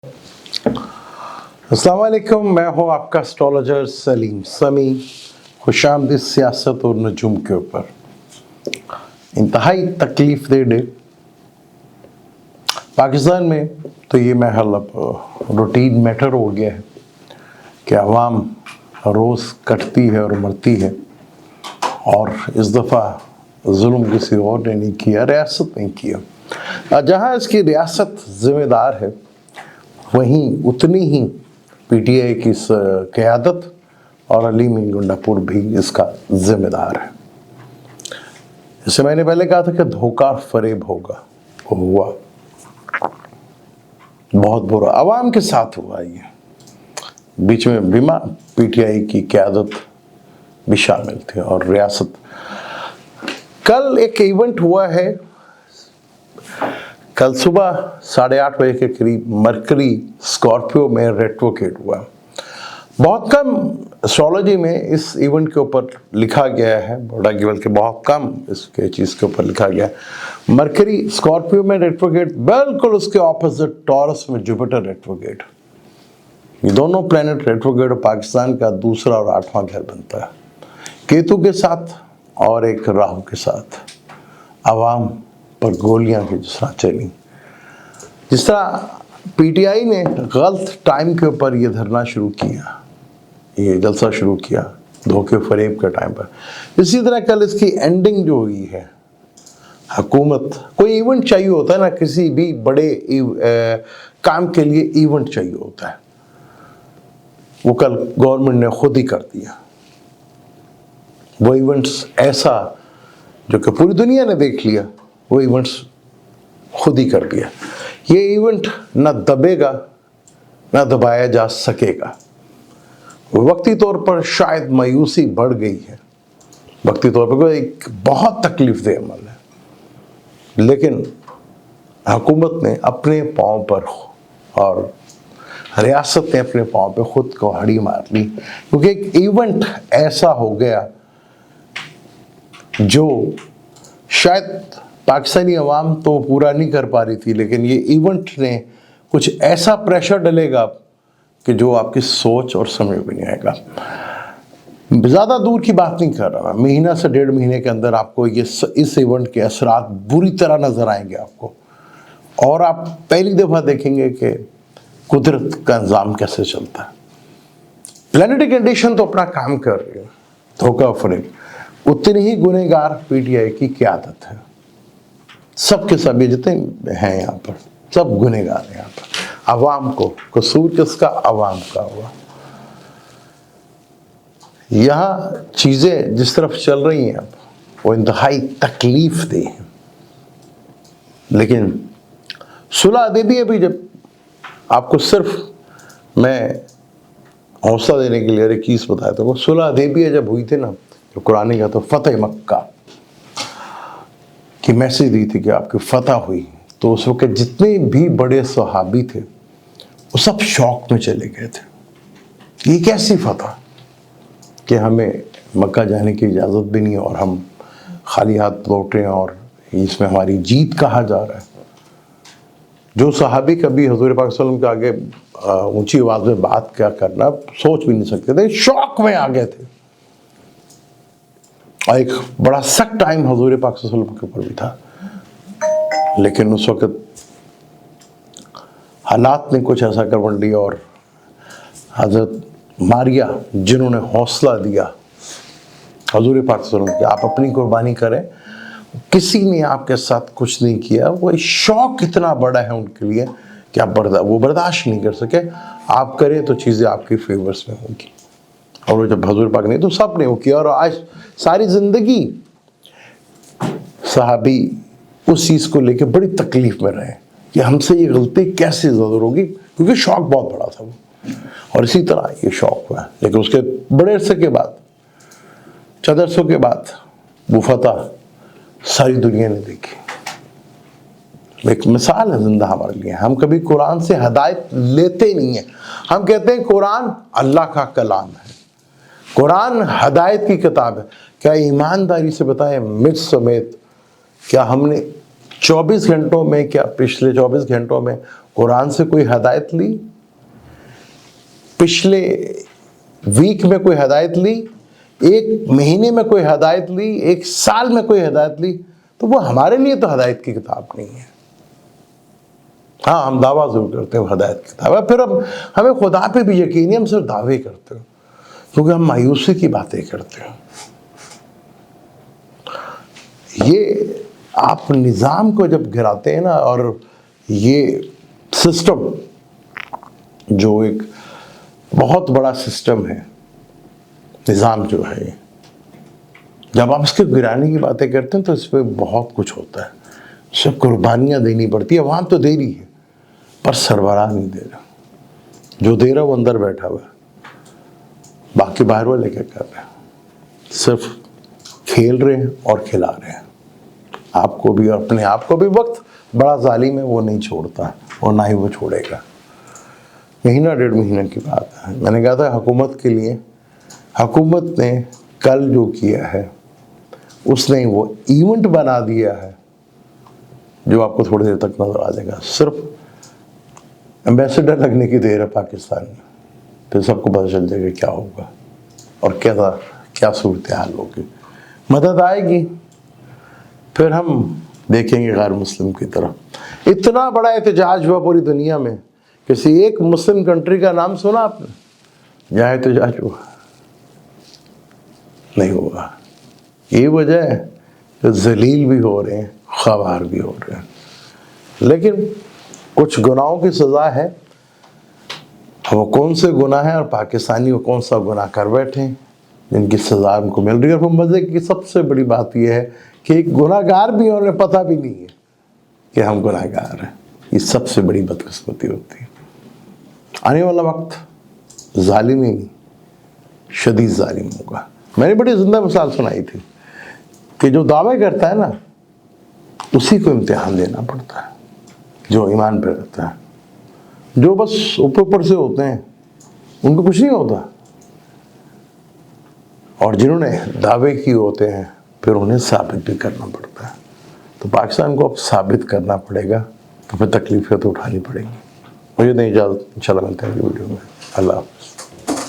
अस्सलाम वालेकुम, मैं हूं आपका एस्ट्रोलॉजर सलीम समी। खुशामदीद सियासत और नजूम के ऊपर। इंतहाई तकलीफ दे डे पाकिस्तान में तो ये महल अब रूटीन मैटर हो गया है कि अवाम रोज़ कटती है और मरती है, और इस दफ़ा जुल्म किसी और ने नहीं किया, रियासत ने किया। जहाँ इसकी रियासत ज़िम्मेदार है, वहीं उतनी ही पीटीआई की क़यादत और अली मीर गुंडापुर भी इसका ज़िम्मेदार है। इससे मैंने पहले कहा था कि धोखा फरेब होगा, वो हुआ, बहुत बुरा अवाम के साथ हुआ। ये बीच में बिमा पीटीआई की क़यादत भी शामिल थी और रियासत। कल एक इवेंट हुआ है, कल सुबह 8:30 बजे के करीब मरकरी स्कॉर्पियो में रेट्रोग्रेड हुआ। बहुत कम एस्ट्रोलॉजी में इस इवेंट के ऊपर लिखा गया है, बल्कि बहुत कम इसके चीज़ के ऊपर लिखा गया है। मरकरी स्कॉर्पियो में रेट्रोग्रेड, बिल्कुल उसके ऑपोजिट टॉरस में जुपिटर रेट्रोग्रेड। ये दोनों प्लैनेट रेट्रोग्रेड पाकिस्तान का दूसरा और 8वां घर बनता है, केतु के साथ और एक राहु के साथ। अवाम पर गोलियां की जिस तरह चली, जिस तरह पीटीआई ने गलत टाइम के ऊपर ये धरना शुरू किया, ये जलसा शुरू किया धोखे फरेब के टाइम पर, इसी तरह कल इसकी एंडिंग जो हुई है। हुकूमत कोई इवेंट चाहिए होता है ना, किसी भी बड़े काम के लिए इवेंट चाहिए होता है, वो कल गवर्नमेंट ने खुद ही कर दिया। वो इवेंट्स ऐसा जो कि पूरी दुनिया ने देख लिया, वो इवेंट्स खुद ही कर दिया। ये इवेंट ना दबेगा ना दबाया जा सकेगा। वक्ती तौर पर शायद मायूसी बढ़ गई है, वक्ती तौर पर एक बहुत तकलीफ दे अमल है, लेकिन हुकूमत ने अपने पाँव पर और रियासत ने अपने पाँव पे खुद को हड़ी मार ली, क्योंकि एक इवेंट ऐसा हो गया जो शायद पाकिस्तानी अवाम तो पूरा नहीं कर पा रही थी, लेकिन ये इवेंट ने कुछ ऐसा प्रेशर डालेगा कि जो आपकी सोच और समझ में नहीं आएगा। ज़्यादा दूर की बात नहीं कर रहा मैं, महीना से 1.5 महीने के अंदर आपको इस इवेंट के असरात बुरी तरह नज़र आएंगे आपको, और आप पहली दफ़ा देखेंगे कि कुदरत का निज़ाम कैसे चलता है। प्लैनेटरी कंडीशन तो अपना काम कर रही है, धोखा फरेब, उतनी ही गुनहगार पीटीआई की क़यादत है। सबके सब जितने हैं यहाँ पर सब गुनहगार हैं यहाँ पर। अवाम को कसूर किसका? अवाम का हुआ। यहाँ चीज़ें जिस तरफ चल रही हैं अब, वो इंतहाई तकलीफ दे हैं। लेकिन सुलह अदबी भी, जब आपको सिर्फ मैं हौसला देने के लिए एक चीज़ बताया था, वो सुलह अदबी जब हुई थी ना, तो कुरान का तो फतेह मक्का की मैसेज दी थी कि आपकी फतह हुई, तो उस वक्त जितने भी बड़े सहाबी थे वो सब शौक में चले गए थे। ये कैसी फतह कि हमें मक्का जाने की इजाज़त भी नहीं और हम खाली हाथ लौटे, और इसमें हमारी जीत कहा जा रहा है। जो सहाबी कभी हुज़ूर पाक सल्लल्लाहु अलैहि वसल्लम के आगे ऊंची आवाज़ में बात क्या करना सोच भी नहीं सकते थे, शौक में आ गए थे। और एक बड़ा सख्त टाइम हुज़ूर पाक सल्लल्लाहु अलैहि वसल्लम के ऊपर भी था, लेकिन उस वक़्त हालात ने कुछ ऐसा करवट लिया, और हज़रत मारिया जिन्होंने हौसला दिया हुज़ूर पाक सल्लल्लाहु अलैहि वसल्लम कि आप अपनी कुर्बानी करें, किसी ने आपके साथ कुछ नहीं किया। वो शौक इतना बड़ा है उनके लिए कि आप वो बर्दाश्त नहीं कर सके। आप करें तो चीज़ें आपकी फेवर्स में होंगी, और वो जब हुज़ूर पाक ने तो सब ने वो किया। और आज सारी ज़िंदगी सहाबी उस चीज़ को लेकर बड़ी तकलीफ़ में रहे कि हमसे ये गलती कैसे ज़रूर होगी, क्योंकि शौक बहुत बड़ा था वो, और इसी तरह ये शौक हुआ। लेकिन उसके बड़े अरसे के बाद, चंद अरसों के बाद, वो फतह सारी दुनिया ने देखी। एक मिसाल है ज़िंदा हमारे लिए। हम कभी कुरान से हदायत लेते ही नहीं हैं। हम कहते हैं कुरान अल्लाह का कलाम है, कुरान हदायत की किताब है। क्या ईमानदारी से बताएं, मुझ समेत, क्या हमने 24 घंटों में, क्या पिछले 24 घंटों में قرآن سے کوئی ہدایت لی، پچھلے ویک میں کوئی ہدایت لی، ایک مہینے میں کوئی ہدایت لی، ایک سال میں کوئی ہدایت لی، تو وہ ہمارے لیے تو ہدایت کی کتاب نہیں ہے۔ ہاں ہم دعویٰ ضرور کرتے ہیں وہ ہدایت کی کتاب ہے، پھر ہمیں خدا پہ بھی یقین ہے، ہم صرف دعوے کرتے ہیں کیونکہ ہم مایوسی کی باتیں کرتے ہیں۔ یہ آپ نظام کو جب گراتے ہیں نا، اور یہ سسٹم جو ایک بہت بڑا سسٹم ہے، نظام جو ہے، جب آپ اس کے گرانے کی باتیں کرتے ہیں تو اس پہ بہت کچھ ہوتا ہے، اس سے قربانیاں دینی پڑتی ہے۔ عوام تو دے رہی ہے پر سربراہ نہیں دے رہا، جو دے رہا وہ اندر بیٹھا ہوا ہے، باقی باہر والے کیا کر رہے ہیں؟ صرف کھیل رہے ہیں اور کھلا رہے ہیں آپ کو بھی، اور اپنے آپ کو بھی۔ وقت بڑا ظالم ہے، وہ نہیں چھوڑتا اور نہ ہی وہ چھوڑے گا۔ مہینہ ڈیڑھ مہینہ کی بات ہے، میں نے کہا تھا حکومت کے لیے، حکومت نے کل جو کیا ہے اس نے وہ ایونٹ بنا دیا ہے جو آپ کو تھوڑی دیر تک نظر آ جائے گا۔ صرف ایمبیسڈر لگنے کی دیر ہے پاکستان میں، پھر سب کو پتہ چل جائے گا کیا ہوگا اور کیا صورتحال ہوگی۔ مدد آئے گی، پھر ہم دیکھیں گے غیر مسلم کی طرف۔ اتنا بڑا احتجاج ہوا پوری دنیا میں، کسی ایک مسلم کنٹری کا نام سنا آپ نے جہاں احتجاج ہوا؟ نہیں ہوا۔ یہ وجہ ہے کہ ذلیل بھی ہو رہے ہیں، خوار بھی ہو رہے ہیں، لیکن کچھ گناہوں کی سزا ہے۔ وہ کون سے گناہ ہیں اور پاکستانی وہ کون سا گناہ کر بیٹھے ہیں جن کی سزا ان کو مل رہی ہے؟ اور وہ مزے کی سب سے بڑی بات یہ ہے کہ ایک گناہ گار بھی ہے، انہیں پتہ بھی نہیں ہے کہ ہم گناہ گار ہیں۔ یہ سب سے بڑی بدقسمتی ہوتی ہے۔ آنے والا وقت ظالم ہی نہیں، شدید ظالم ہوگا۔ میں نے بڑی زندہ مثال سنائی تھی کہ جو دعوے کرتا ہے نا اسی کو امتحان دینا پڑتا ہے، جو ایمان پہ رہتا ہے۔ جو بس اوپر سے ہوتے ہیں ان کو کچھ نہیں ہوتا، اور جنہوں نے دعوے کیے ہوتے ہیں پھر انہیں ثابت بھی کرنا پڑتا ہے۔ تو پاکستان کو اب ثابت کرنا پڑے گا، تو پھر تکلیفیں تو اٹھانی پڑیں گی۔ مجھے نہیں اجازت، انشاءاللہ ملتے ہیں ویڈیو میں۔ اللہ حافظ۔